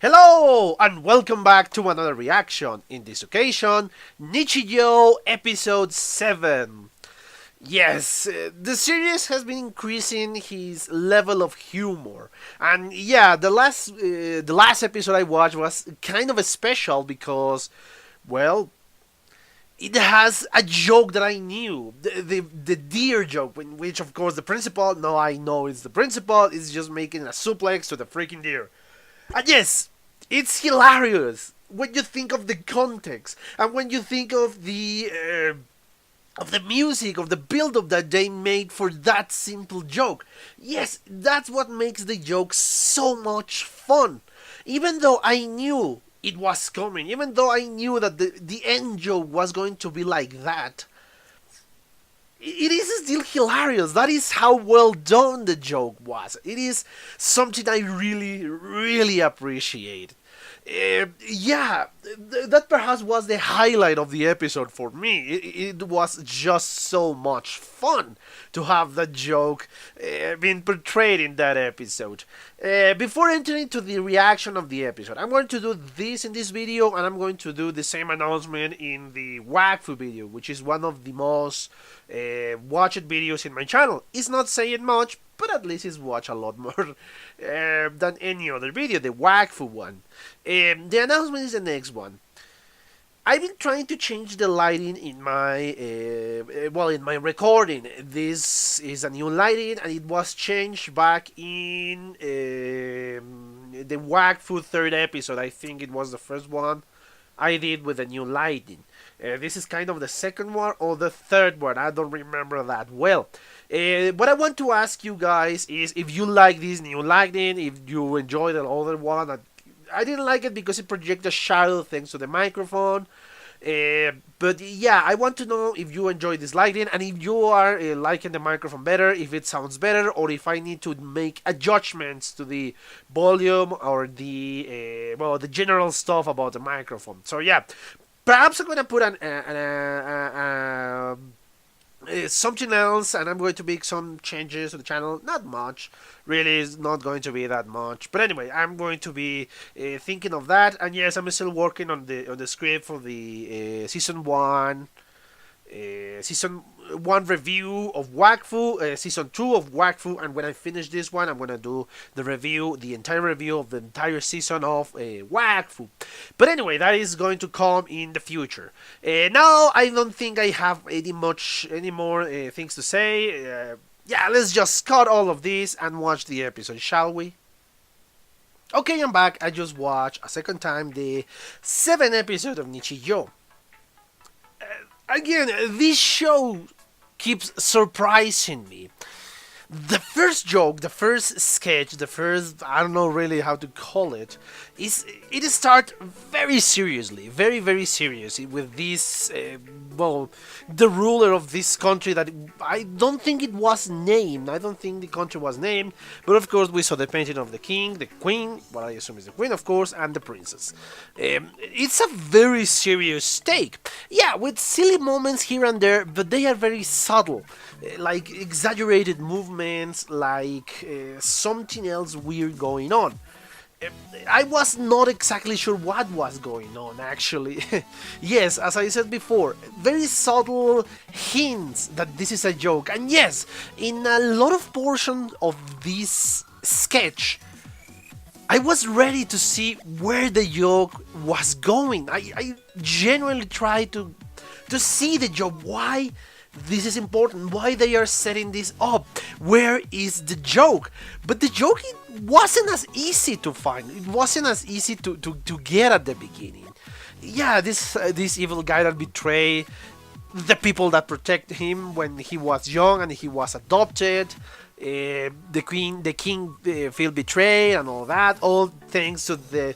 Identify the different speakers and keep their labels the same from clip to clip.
Speaker 1: Hello and welcome back to another reaction. In this occasion, Nichijou episode 7. Yes, the series has been increasing his level of humor, and yeah, the last episode I watched was kind of a special because, well, it has a joke that I knew, the deer joke, in which of course the principal, no, I know it's the principal, is just making a suplex to the freaking deer. And yes, it's hilarious when you think of the context and when you think of the music, of the build-up that they made for that simple joke. Yes, that's what makes the joke so much fun. Even though I knew it was coming, even though I knew that the end joke was going to be like that, it is still hilarious. That is how well done the joke was. It is something I really, really appreciate. Yeah, that perhaps was the highlight of the episode for me. It was just so much fun to have that joke being portrayed in that episode. Before entering into the reaction of the episode, I'm going to do this in this video, and I'm going to do the same announcement in the Waifu video, which is one of the most watched videos in my channel. It's not saying much, but at least it's watched a lot more than any other video, the Waifu one. The announcement is the next one. I've been trying to change the lighting in my in my recording. This is a new lighting, and it was changed back in the Waifu third episode. I think it was the first one I did with the new lighting. This is kind of the second one or the third one. I don't remember that well. What I want to ask you guys is if you like this new lighting, if you enjoy the other one. I didn't like it because it projected shadow thanks to the microphone. But yeah, I want to know if you enjoy this lighting and if you are liking the microphone better, if it sounds better, or if I need to make adjustments to the volume or the general stuff about the microphone. So yeah, perhaps I'm gonna put something else, and I'm going to make some changes to the channel. Not much, really, it's not going to be that much. But anyway, I'm going to be thinking of that. And yes, I'm still working on the script for the season 1 review of Waifu, season 2 of Waifu, and when I finish this one, I'm gonna do the entire review of the entire season of Waifu. But anyway, that is going to come in the future. Now I don't think I have any more things to say. Yeah, let's just cut all of this and watch the episode, shall we? Okay, I'm back. I just watched a second time the 7th episode of Nichijou. Again, this show keeps surprising me. The first joke, the first sketch, I don't know really how to call it, it starts very seriously, very, very seriously with this, the ruler of this country that I don't think it was named. I don't think the country was named, but of course we saw the painting of the king, the queen, what I assume is the queen, of course, and the princess. It's a very serious take. Yeah, with silly moments here and there, but they are very subtle, like exaggerated movements, like something else weird going on. I was not exactly sure what was going on, actually. Yes, as I said before, very subtle hints that this is a joke. And yes, in a lot of portions of this sketch, I was ready to see where the joke was going. I genuinely tried to see the joke. Why this is important, why they are setting this up, where is the joke? But the joke, it wasn't as easy to find, it wasn't as easy to get at the beginning. Yeah, this evil guy that betrayed the people that protect him when he was young and he was adopted, the king feel betrayed and all that, all thanks to the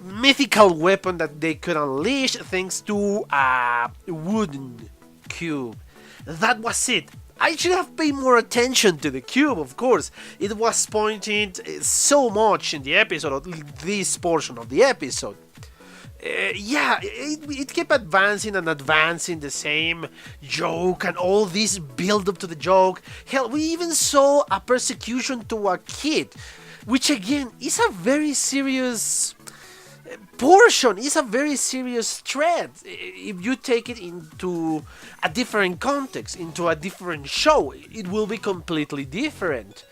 Speaker 1: mythical weapon that they could unleash thanks to a wooden cube. That was it. I should have paid more attention to the cube, of course. It was pointed so much in the episode, this portion of the episode. Yeah, it kept advancing and advancing the same joke and all this build up to the joke. Hell, we even saw a persecution to a kid, which again is a very serious portion is a very serious threat if you take it into a different context, into a different show. It will be completely different.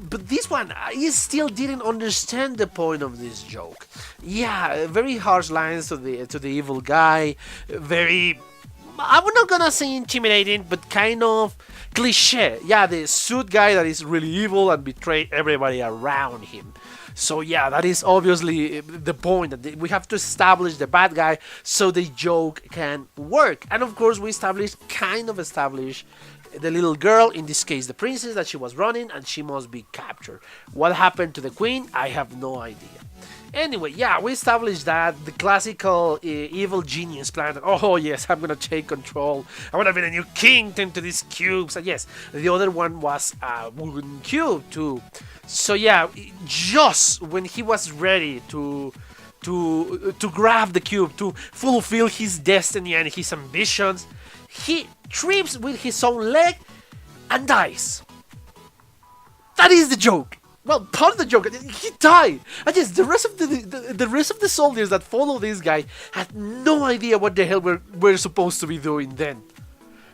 Speaker 1: But this one, I still didn't understand the point of this joke. Yeah, very harsh lines to the evil guy, very, I'm not gonna say intimidating, but kind of cliche. Yeah, the suit guy that is really evil and betray everybody around him. So yeah, that is obviously the point, that we have to establish the bad guy so the joke can work. And of course we establish the little girl, in this case the princess, that she was running and she must be captured. What happened to the queen? I have no idea. Anyway, yeah, we established that the classical evil genius plan. Oh yes, I'm gonna take control. I wanna be the new king to these cubes. And yes, the other one was a wooden cube too. So yeah, just when he was ready to grab the cube, to fulfill his destiny and his ambitions, he trips with his own leg and dies. That is the joke. Well, part of the joke, he died. And yes, the rest of the rest of the soldiers that follow this guy had no idea what the hell we're supposed to be doing then.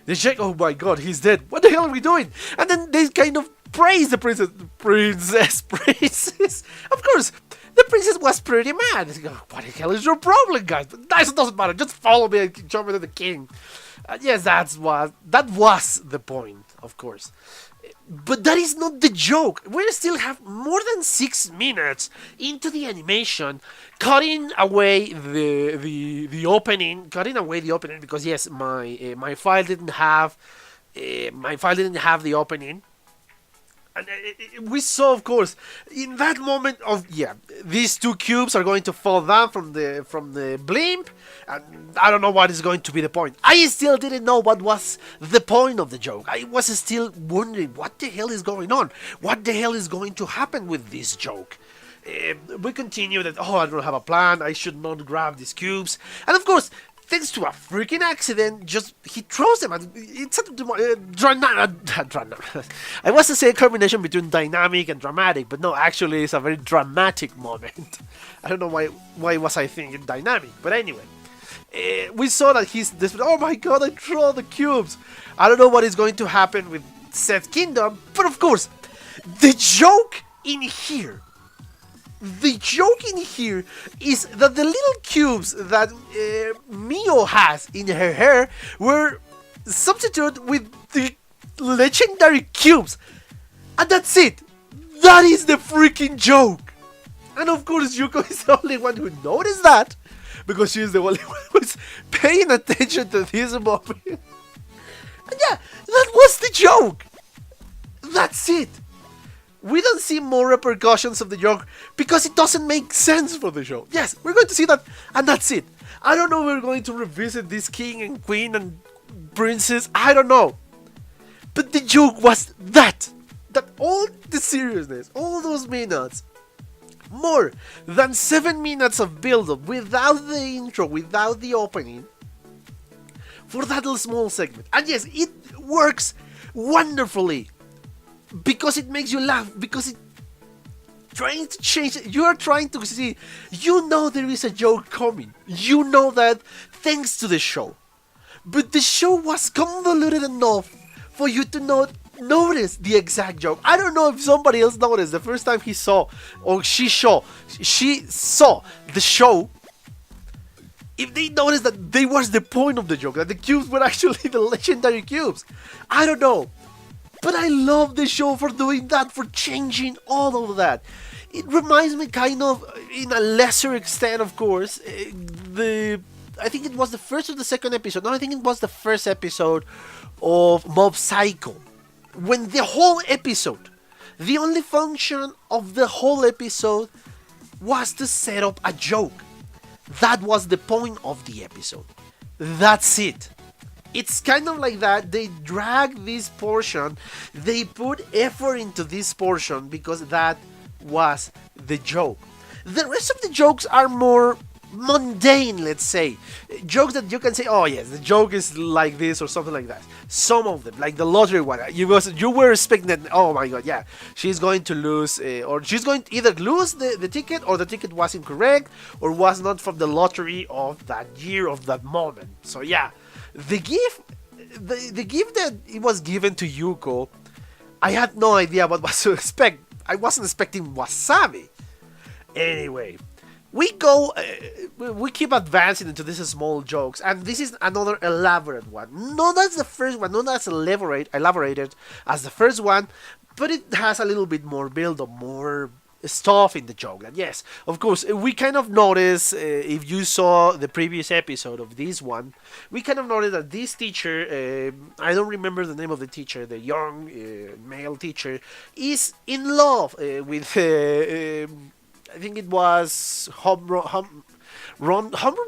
Speaker 1: They check, oh my god, he's dead. What the hell are we doing? And then they kind of praise the princess. Princess. Of course, the princess was pretty mad. What the hell is your problem, guys? But it doesn't matter. Just follow me and jump into the king. Yes, that was the point, of course. But that is not the joke. We still have more than 6 minutes into the animation, cutting away the opening, because yes, my file didn't have the opening. And we saw, of course, in that moment of, yeah, these 2 cubes are going to fall down from the blimp, and I don't know what is going to be the point. I still didn't know what was the point of the joke. I was still wondering what the hell is going on. What the hell is going to happen with this joke? We continue that, oh, I don't have a plan, I should not grab these cubes. And of course, thanks to a freaking accident, he throws them. And it's I was to say a combination between dynamic and dramatic, but no, actually, it's a very dramatic moment. I don't know why was I thinking dynamic, but anyway, we saw that he's this. Oh my god! I throw the cubes. I don't know what is going to happen with Seth's kingdom, but of course, the joke in here. The joke in here is that the little cubes that Mio has in her hair were substituted with the legendary cubes. And that's it. That is the freaking joke. And of course Yuko is the only one who noticed that, because she's the only one who's paying attention to this moment. And yeah, that was the joke. That's it. We don't see more repercussions of the joke because it doesn't make sense for the show. Yes, we're going to see that, and that's it. I don't know if we're going to revisit this king and queen and princess. I don't know. But the joke was that all the seriousness, all those minutes, more than 7 minutes of build-up without the intro, without the opening, for that little small segment. And yes, it works wonderfully. Because it makes you laugh, because it's trying to change it. You are trying to see, you know there is a joke coming. You know that thanks to the show. But the show was convoluted enough for you to not notice the exact joke. I don't know if somebody else noticed the first time she saw the show. If they noticed that they was the point of the joke, that the cubes were actually the legendary cubes. I don't know. But I love the show for doing that, for changing all of that. It reminds me kind of, in a lesser extent, of course, I think it was the first or the second episode. No, I think it was the first episode of Mob Psycho. When the whole episode, the only function of the whole episode was to set up a joke. That was the point of the episode. That's it. It's kind of like that. They drag this portion, they put effort into this portion because that was the joke. The rest of the jokes are more mundane, let's say. Jokes that you can say, oh yes, the joke is like this or something like that. Some of them, like the lottery one, you were expecting that, oh my god, yeah, she's going to lose, or she's going to either lose the ticket, or the ticket was incorrect, or was not from the lottery of that year, of that moment. So yeah, the gift, the gift that it was given to Yuko, I had no idea what was to expect. I wasn't expecting wasabi. Anyway, we keep advancing into these small jokes, and this is another elaborate one. Not as the first one, not as elaborated as the first one, but it has a little bit more build up, more stuff in the joke. And yes, of course, we kind of notice, if you saw the previous episode of this one, we kind of noticed that this teacher, I don't remember the name of the teacher, the young male teacher, is in love with I think it was homeroom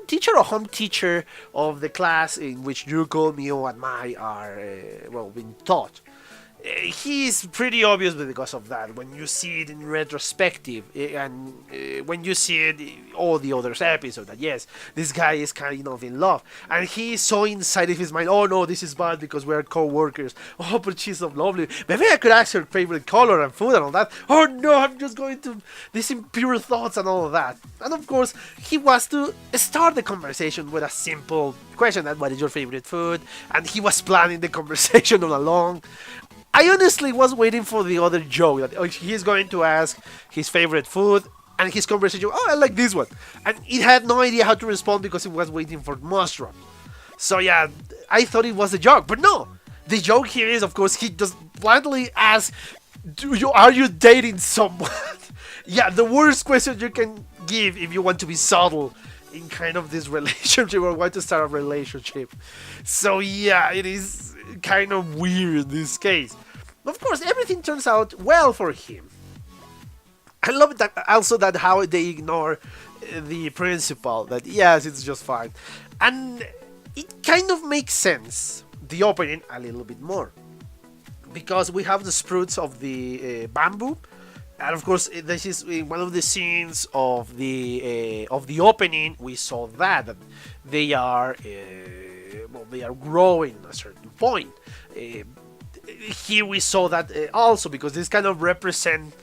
Speaker 1: teacher or home teacher of the class in which Yuko, Mio, and Mai are being taught. He's pretty obvious because of that when you see it in retrospective, and when you see it all the other episodes, that yes, this guy is kind of in love, and he's so inside of his mind, oh no, this is bad because we're co-workers, oh but she's so lovely, maybe I could ask her favorite color and food and all that, oh no, I'm just going to these impure thoughts and all of that. And of course he wants to start the conversation with a simple question, that what is your favorite food, and he was planning the conversation all along. I honestly was waiting for the other joke that he's going to ask his favorite food, and his conversation, oh, I like this one. And it had no idea how to respond because it was waiting for mushroom. So yeah, I thought it was a joke, but no. The joke here is, of course, he just bluntly asks, are you dating someone? Yeah, the worst question you can give if you want to be subtle in kind of this relationship or want to start a relationship. So yeah, it is kind of weird in this case. Of course, everything turns out well for him. I love that also that how they ignore the principal, that yes, it's just fine. And it kind of makes sense, the opening, a little bit more. Because we have the sprouts of the bamboo, and of course, this is in one of the scenes of the opening. We saw that they are they are growing at a certain point. Here we saw that also because this kind of represent.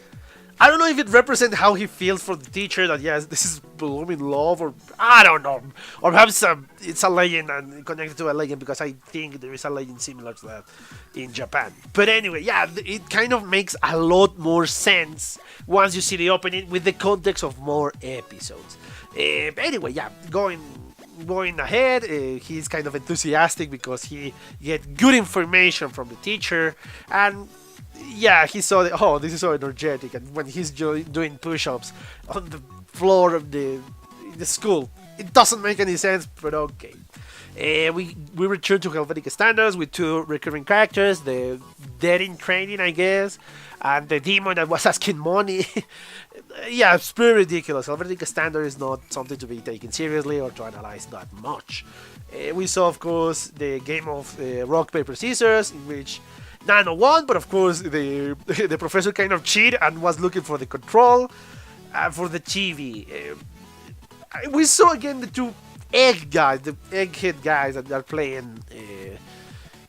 Speaker 1: I don't know if it represents how he feels for the teacher, that yes, this is blooming love, or I don't know, or perhaps it's a legend and connected to a legend, because I think there is a legend similar to that in Japan. But anyway, yeah, it kind of makes a lot more sense once you see the opening with the context of more episodes. Anyway, yeah, going ahead, he's kind of enthusiastic because he get good information from the teacher, and yeah, he saw that, oh, this is so energetic, and when he's doing push-ups on the floor of the school, it doesn't make any sense, but okay. We return to Helvetic Standards with two recurring characters, the dead in training, I guess, and the demon that was asking money. Yeah, it's pretty ridiculous. Helvetic Standard is not something to be taken seriously or to analyze that much. We saw, of course, the game of rock, paper, scissors, in which Nano won, but of course the professor kind of cheated and was looking for the control for the TV. We saw again the two the egghead guys that are playing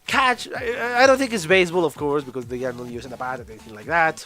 Speaker 1: catch. I don't think it's baseball, of course, because they are not using a bat or anything like that.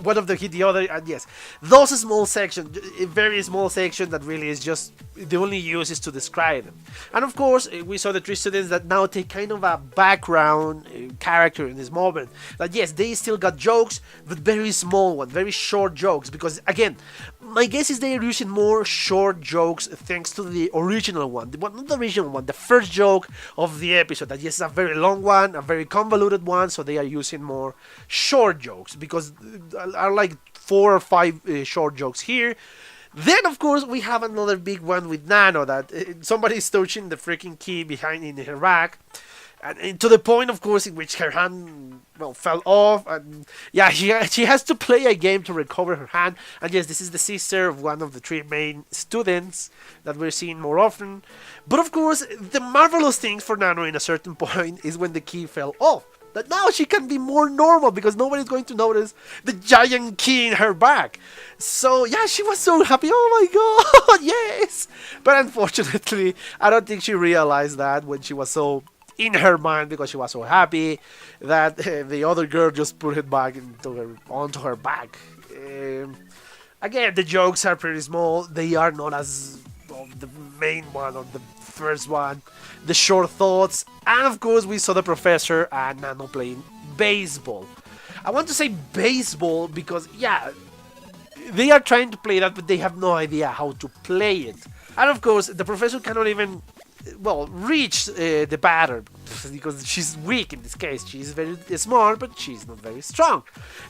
Speaker 1: One of them hit the other, and yes, those small sections, a very small section that really is just the only use is to describe them. And of course, we saw the three students that now take kind of a background character in this moment. That yes, they still got jokes, but very small ones, very short jokes. Because again, my guess is they are using more short jokes thanks to the original one. Not the original one, the first joke of the episode. That yes, is a very long one, a very convoluted one, so they are using more short jokes because are like 4 or 5 short jokes here. Then, of course, we have another big one with Nano that somebody's touching the freaking key behind in her rack. And to the point, of course, in which her hand, fell off. And yeah, she has to play a game to recover her hand. And yes, this is the sister of one of the 3 main students that we're seeing more often. But of course, the marvelous thing for Nano in a certain point is when the key fell off. that now she can be more normal because nobody's going to notice the giant key in her back. So yeah, she was so happy. Oh my god, yes! But unfortunately, I don't think she realized that when she was so in her mind because she was so happy that the other girl just put it back onto her back. Again, the jokes are pretty small. They are not as of the main one or the first one. The short thoughts, and of course we saw the professor and Nano playing baseball. I want to say baseball because yeah, they are trying to play that, but they have no idea how to play it. And of course, the professor cannot even reach the batter because she's weak in this case. She's very smart, but she's not very strong.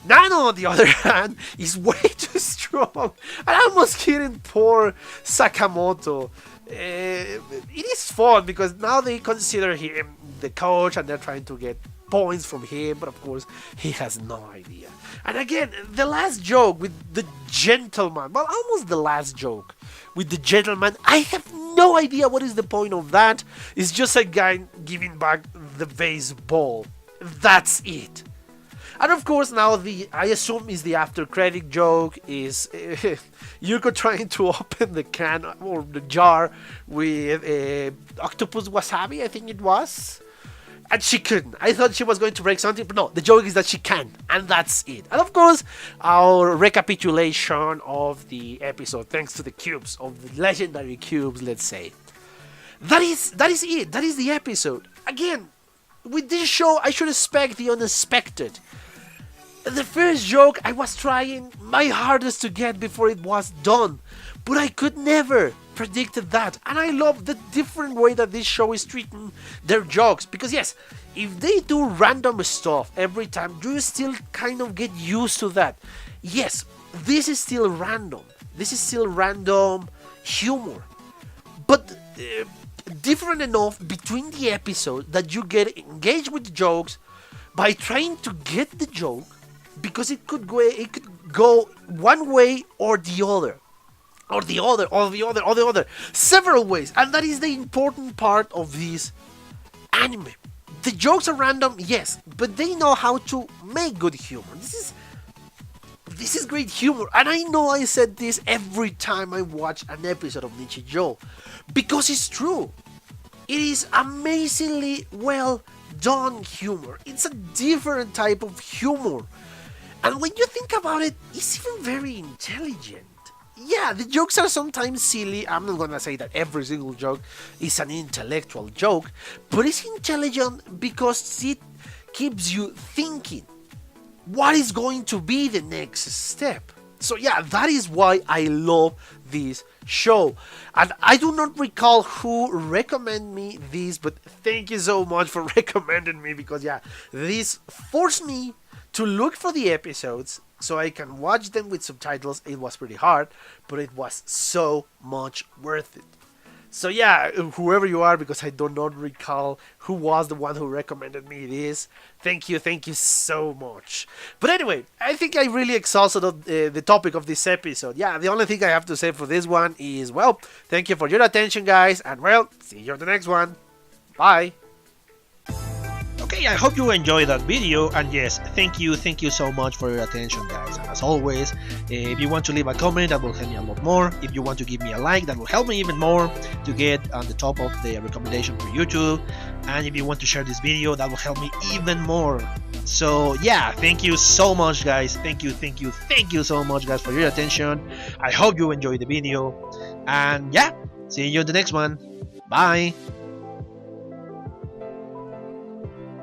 Speaker 1: Nano, on the other hand, is way too strong and almost hitting poor Sakamoto. It is fun because now they consider him the coach and they're trying to get points from him, but of course he has no idea. And again, the last joke with the gentleman, well, almost the last joke with the gentleman, I have no idea what is the point of that. It's just a guy giving back the baseball. That's it. And of course now I assume is the after credit joke is Yuko trying to open the can or the jar with octopus wasabi, I think it was. And she couldn't. I thought she was going to break something, but no, the joke is that she can, and that's it. And of course, our recapitulation of the episode, thanks to the cubes, of the legendary cubes, let's say. That is it. That is the episode. Again, with this show, I should expect the unexpected. The first joke I was trying my hardest to get before it was done, but I could never predicted that. And I love the different way that this show is treating their jokes, because yes, if they do random stuff every time, you still kind of get used to that. Yes, this is still random. This is still random humor, but different enough between the episodes that you get engaged with the jokes by trying to get the joke, because it could go one way or the other. Or the other, several ways, and that is the important part of this anime. The jokes are random, yes, but they know how to make good humor. This is great humor, and I know I said this every time I watch an episode of Nichijou, because it's true. It is amazingly well done humor. It's a different type of humor, and when you think about it, it's even very intelligent. Yeah, the jokes are sometimes silly. I'm not gonna say that every single joke is an intellectual joke, but it's intelligent because it keeps you thinking what is going to be the next step. So yeah, that is why I love this show. And I do not recall who recommended me this, but thank you so much for recommending me, because yeah, this forced me to look for the episodes so I can watch them with subtitles. It was pretty hard, but it was so much worth it. So yeah, whoever you are, because I do not recall who was the one who recommended me this, thank you so much. But anyway, I think I really exhausted the topic of this episode. Yeah, the only thing I have to say for this one is, well, thank you for your attention, guys, and well, see you on the next one. Bye. Okay, I hope you enjoyed that video, and yes, thank you so much for your attention, guys. As always, if you want to leave a comment, that will help me a lot more. If you want to give me a like, that will help me even more to get on the top of the recommendation for YouTube. And if you want to share this video, that will help me even more. So yeah, thank you so much, guys. Thank you so much, guys, for your attention. I hope you enjoyed the video, and yeah, see you in the next one. Bye.